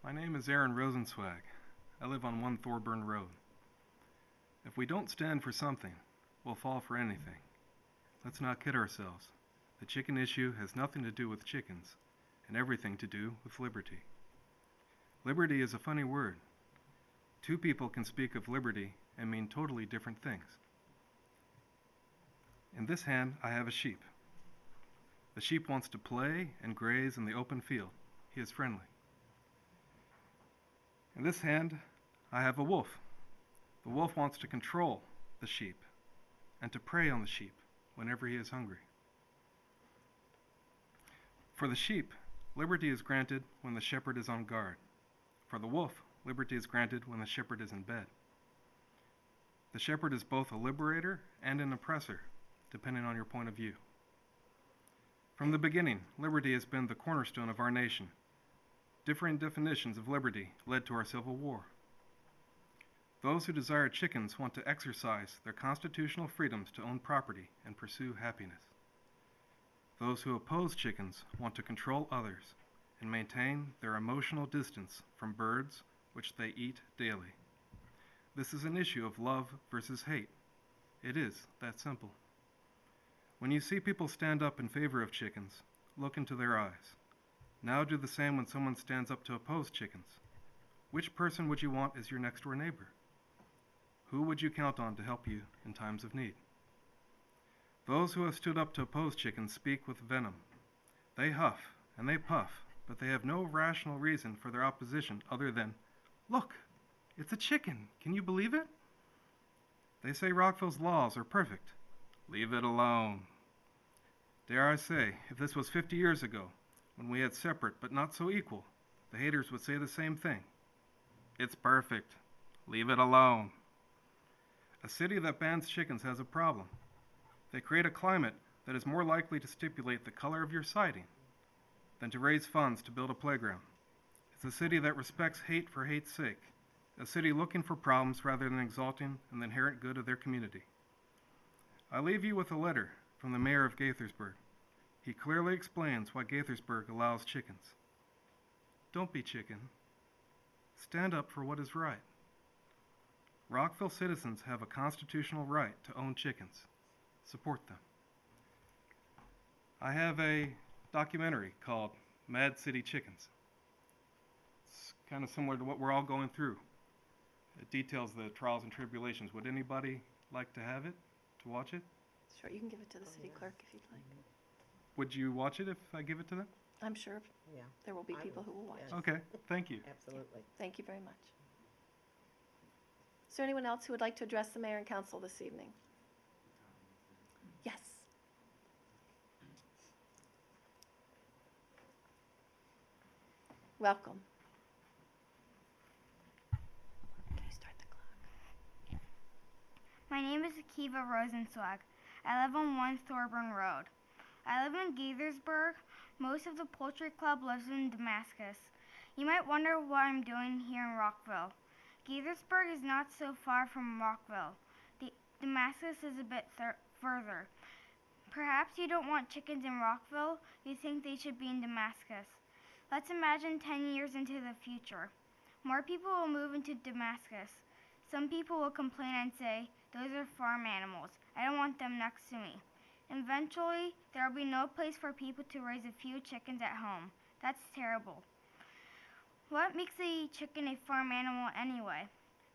My name is Aaron Rosenswag. I live on 1 Thorburn Road. If we don't stand for something, we'll fall for anything. Let's not kid ourselves. The chicken issue has nothing to do with chickens, and everything to do with liberty. Liberty is a funny word. Two people can speak of liberty and mean totally different things. In this hand, I have a sheep. The sheep wants to play and graze in the open field. He is friendly. In this hand, I have a wolf. The wolf wants to control the sheep and to prey on the sheep whenever he is hungry. For the sheep, liberty is granted when the shepherd is on guard. For the wolf, liberty is granted when the shepherd is in bed. The shepherd is both a liberator and an oppressor, depending on your point of view. From the beginning, liberty has been the cornerstone of our nation. Differing definitions of liberty led to our Civil War. Those who desire chickens want to exercise their constitutional freedoms to own property and pursue happiness. Those who oppose chickens want to control others and maintain their emotional distance from birds which they eat daily. This is an issue of love versus hate. It is that simple. When you see people stand up in favor of chickens, look into their eyes. Now do the same when someone stands up to oppose chickens. Which person would you want as your next door neighbor? Who would you count on to help you in times of need? Those who have stood up to oppose chickens speak with venom. They huff and they puff, but they have no rational reason for their opposition other than, "Look, it's a chicken. Can you believe it?" They say Rockville's laws are perfect. Leave it alone. Dare I say, if this was 50 years ago, when we had separate but not so equal, the haters would say the same thing. It's perfect. Leave it alone. A city that bans chickens has a problem. They create a climate that is more likely to stipulate the color of your siding than to raise funds to build a playground. It's a city that respects hate for hate's sake, a city looking for problems rather than exalting the inherent good of their community. I leave you with a letter from the mayor of Gaithersburg. He clearly explains why Gaithersburg allows chickens. Don't be chicken. Stand up for what is right. Rockville citizens have a constitutional right to own chickens. Support them. I have a documentary called Mad City Chickens. It's kind of similar to what we're all going through. It details the trials and tribulations. Would anybody like to have it, to watch it? Sure, you can give it to the city clerk if you'd like. Would you watch it if I give it to them? I'm sure Yeah, there will be I people would, who will watch. yes. Okay, thank you. absolutely. Thank you very much. Is there anyone else who would like to address the mayor and council this evening? Yes. Welcome. Can you start the clock? My name is Akiva Rosen. I live on 1 Thorburn Road. I live in Gaithersburg. Most of the poultry club lives in Damascus. You might wonder what I'm doing here in Rockville. Gaithersburg is not so far from Rockville. Damascus is a bit further. Perhaps you don't want chickens in Rockville, you think they should be in Damascus. Let's imagine 10 years into the future. More people will move into Damascus. Some people will complain and say, "Those are farm animals. I don't want them next to me." Eventually, there will be no place for people to raise a few chickens at home. That's terrible. What makes a chicken a farm animal anyway?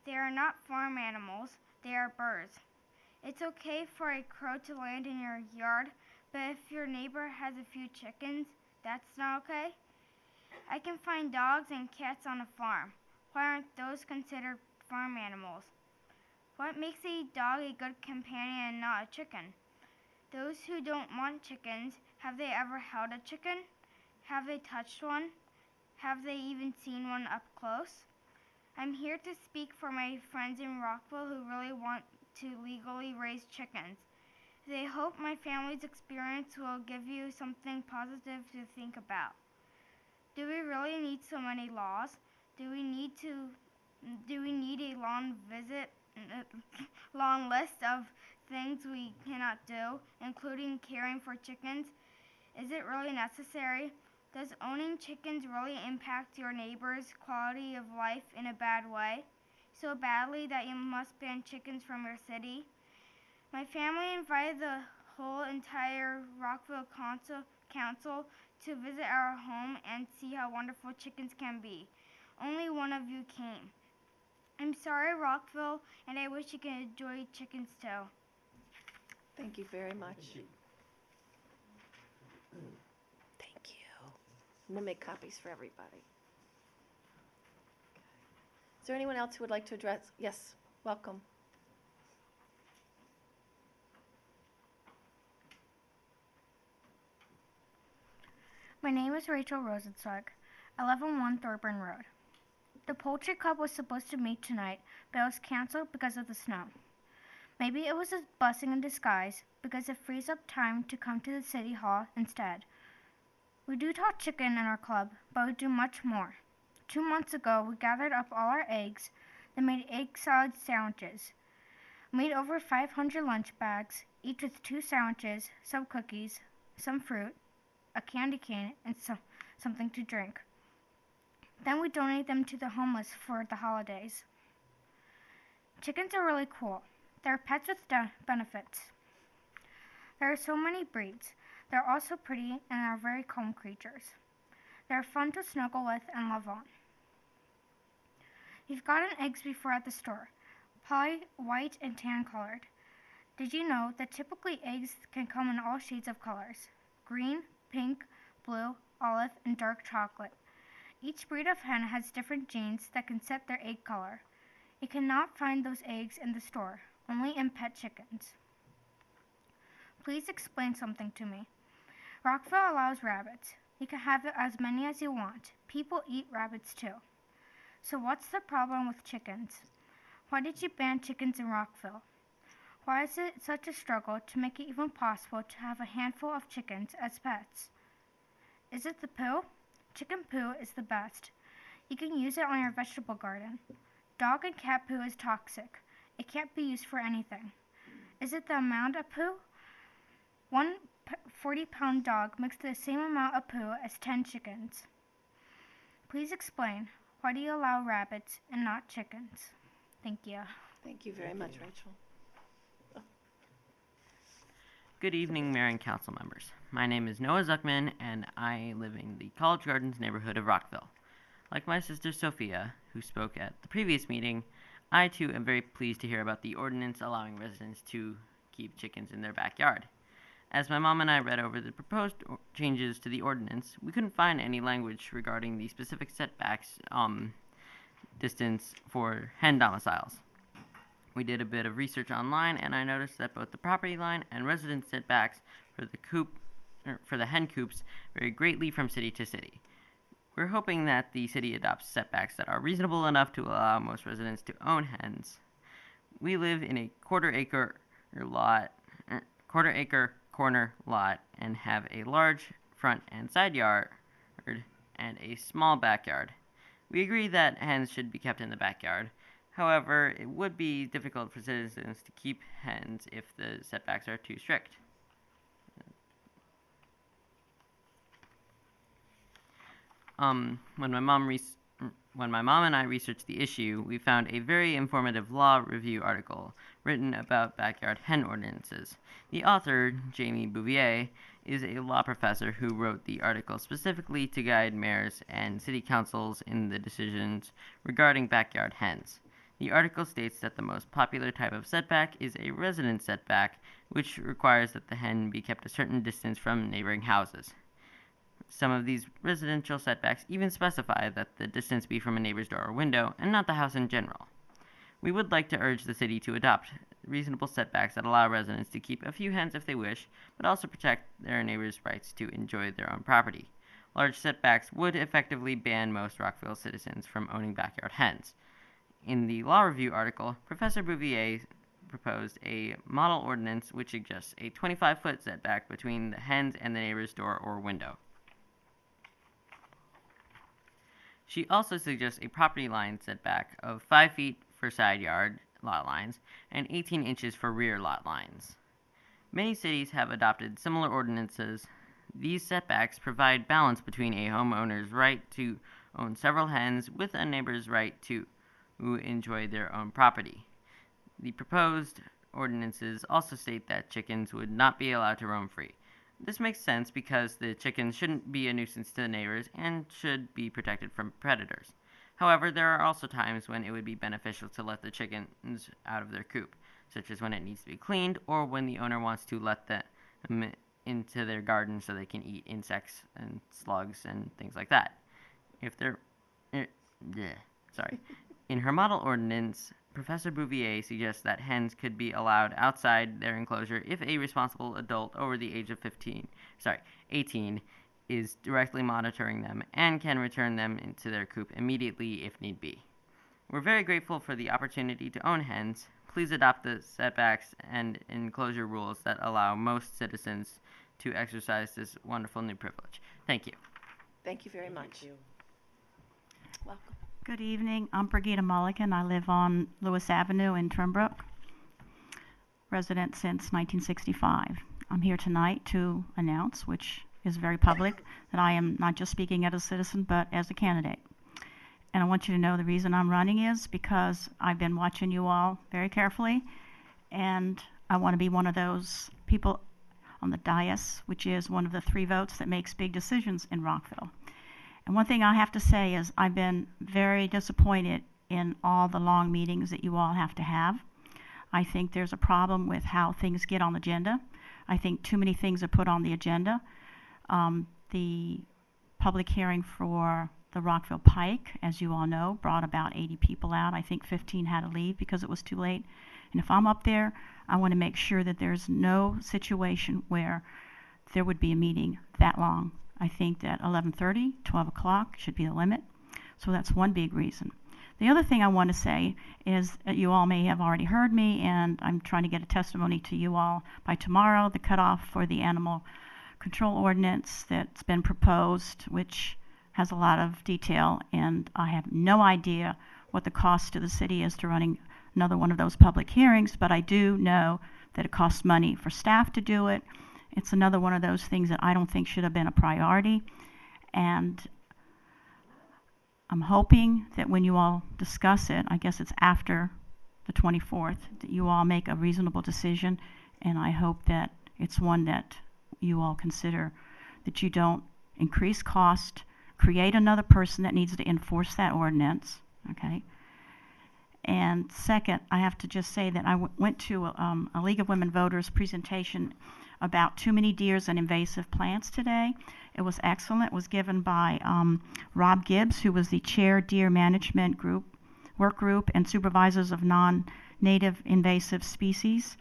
They are not farm animals, they are birds. It's okay for a crow to land in your yard, but if your neighbor has a few chickens, that's not okay? I can find dogs and cats on a farm. Why aren't those considered farm animals? What makes a dog a good companion and not a chicken? Those who don't want chickens, have they ever held a chicken? Have they touched one? Have they even seen one up close? I'm here to speak for my friends in Rockville who really want to legally raise chickens. They hope my family's experience will give you something positive to think about. Do we really need so many laws? Do we need a long list of things we cannot do, including caring for chickens? Is it really necessary? Does owning chickens really impact your neighbor's quality of life in a bad way? So badly that you must ban chickens from your city? My family invited the whole entire Rockville Council to visit our home and see how wonderful chickens can be. Only one of you came. I'm sorry, Rockville, and I wish you could enjoy chickens too. Thank you very much. Thank you. We'll make copies for everybody. Is there anyone else who would like to address? Yes, welcome. My name is Rachel Rosenzweig. I live on 1 Thorburn Road. The Poultry Club was supposed to meet tonight, but it was canceled because of the snow. Maybe it was a blessing in disguise because it frees up time to come to the City Hall instead. We do talk chicken in our club, but we do much more. 2 months ago, we gathered up all our eggs, then made egg salad sandwiches. We made over 500 lunch bags, each with 2 sandwiches, some cookies, some fruit, a candy cane, and something to drink. Then we donate them to the homeless for the holidays. Chickens are really cool. They're pets with benefits. There are so many breeds. They're also pretty and are very calm creatures. They're fun to snuggle with and love on. You've gotten eggs before at the store, probably white and tan colored. Did you know that typically eggs can come in all shades of colors? Green, pink, blue, olive, and dark chocolate. Each breed of hen has different genes that can set their egg color. You cannot find those eggs in the store, only in pet chickens. Please explain something to me. Rockville allows rabbits. You can have as many as you want. People eat rabbits too. So what's the problem with chickens? Why did you ban chickens in Rockville? Why is it such a struggle to make it even possible to have a handful of chickens as pets? Is it the poo? Chicken poo is the best. You can use it on your vegetable garden. Dog and cat poo is toxic. It can't be used for anything. Is it the amount of poo? One 40-pound dog makes the same amount of poo as 10 chickens. Please explain. Why do you allow rabbits and not chickens? Thank you. Thank you very much, Rachel. Good evening, Mayor and Council members. My name is Noah Zachman, and I live in the College Gardens neighborhood of Rockville. Like my sister Sophia, who spoke at the previous meeting, I too am very pleased to hear about the ordinance allowing residents to keep chickens in their backyard. As my mom and I read over the proposed changes to the ordinance, we couldn't find any language regarding the specific setbacks distance for hen domiciles. We did a bit of research online, and I noticed that both the property line and resident setbacks for the hen coops vary greatly from city to city. We're hoping that the city adopts setbacks that are reasonable enough to allow most residents to own hens. We live in a quarter-acre corner lot and have a large front and side yard and a small backyard. We agree that hens should be kept in the backyard. However, it would be difficult for citizens to keep hens if the setbacks are too strict. When my mom and I researched the issue, we found a very informative law review article written about backyard hen ordinances. The author, Jamie Bouvier, is a law professor who wrote the article specifically to guide mayors and city councils in the decisions regarding backyard hens. The article states that the most popular type of setback is a resident setback, which requires that the hen be kept a certain distance from neighboring houses. Some of these residential setbacks even specify that the distance be from a neighbor's door or window, and not the house in general. We would like to urge the city to adopt reasonable setbacks that allow residents to keep a few hens if they wish, but also protect their neighbors' rights to enjoy their own property. Large setbacks would effectively ban most Rockville citizens from owning backyard hens. In the law review article, Professor Bouvier proposed a model ordinance which suggests a 25-foot setback between the hens and the neighbor's door or window. She also suggests a property line setback of 5 feet for side yard lot lines and 18 inches for rear lot lines. Many cities have adopted similar ordinances These setbacks provide balance between a homeowner's right to own several hens with a neighbor's right to enjoy their own property. The proposed ordinances also state that chickens would not be allowed to roam free. This makes sense because the chickens shouldn't be a nuisance to the neighbors and should be protected from predators. However, there are also times when it would be beneficial to let the chickens out of their coop, such as when it needs to be cleaned or when the owner wants to let them into their garden so they can eat insects and slugs and things like that. In her model ordinance, Professor Bouvier suggests that hens could be allowed outside their enclosure if a responsible adult over the age of 18 is directly monitoring them and can return them into their coop immediately if need be. We're very grateful for the opportunity to own hens. Please adopt the setbacks and enclosure rules that allow most citizens to exercise this wonderful new privilege. Thank you. Thank you very much. Thank you. Welcome. Good evening. I'm Perdita Mullins. I live on Lewis Avenue in Turnbrook, resident since 1965. I'm here tonight to announce, which is very public, that I am not just speaking as a citizen, but as a candidate. And I want you to know the reason I'm running is because I've been watching you all very carefully, and I want to be one of those people on the dais, which is one of the 3 votes that makes big decisions in Rockville. And one thing I have to say is I've been very disappointed in all the long meetings that you all have to have. I think there's a problem with how things get on the agenda. I think too many things are put on the agenda. The public hearing for the Rockville Pike, as you all know, brought about 80 people out. I think 15 had to leave because it was too late. And if I'm up there, I want to make sure that there's no situation where there would be a meeting that long. I think that 11:30, 12 o'clock should be the limit. So that's one big reason. The other thing I want to say is that you all may have already heard me, and I'm trying to get a testimony to you all by tomorrow, the cutoff for the animal control ordinance that's been proposed, which has a lot of detail, and I have no idea what the cost to the city is to running another one of those public hearings, but I do know that it costs money for staff to do it. It's another one of those things that I don't think should have been a priority, and I'm hoping that when you all discuss it, I guess it's after the 24th, that you all make a reasonable decision, and I hope that it's one that you all consider, that you don't increase cost, create another person that needs to enforce that ordinance, okay? And second, I have to just say that I went to a League of Women Voters presentation about too many deers and invasive plants today. It was excellent. It was given by Rob Gibbs, who was the chair deer management work group and supervisors of non-native invasive species.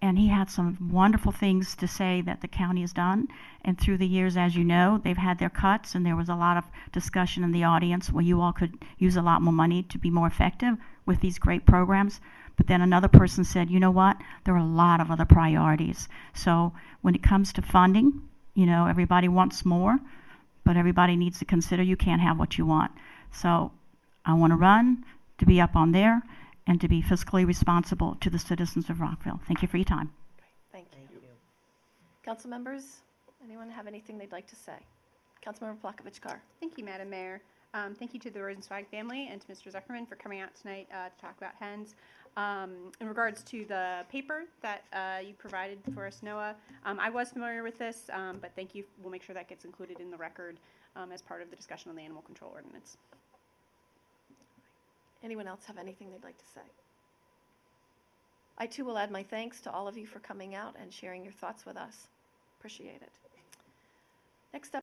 And he had some wonderful things to say that the county has done. And through the years, as you know, they've had their cuts, and there was a lot of discussion in the audience where you all could use a lot more money to be more effective with these great programs. But then another person said, you know what, there are a lot of other priorities. So when it comes to funding, you know, everybody wants more, but everybody needs to consider you can't have what you want. So I want to run to be up on there and to be fiscally responsible to the citizens of Rockville. Thank you for your time. Thank you. Council members, anyone have anything they'd like to say? Councilmember Plakovich-Carr. Thank you, Madam Mayor. Thank you to the Rosenzweig family and to Mr. Zuckerman for coming out tonight to talk about hens. In regards to the paper that you provided for us, Noah, I was familiar with this, but thank you. We'll make sure that gets included in the record as part of the discussion on the animal control ordinance. Anyone else have anything they'd like to say? I too will add my thanks to all of you for coming out and sharing your thoughts with us. Appreciate it. Next up.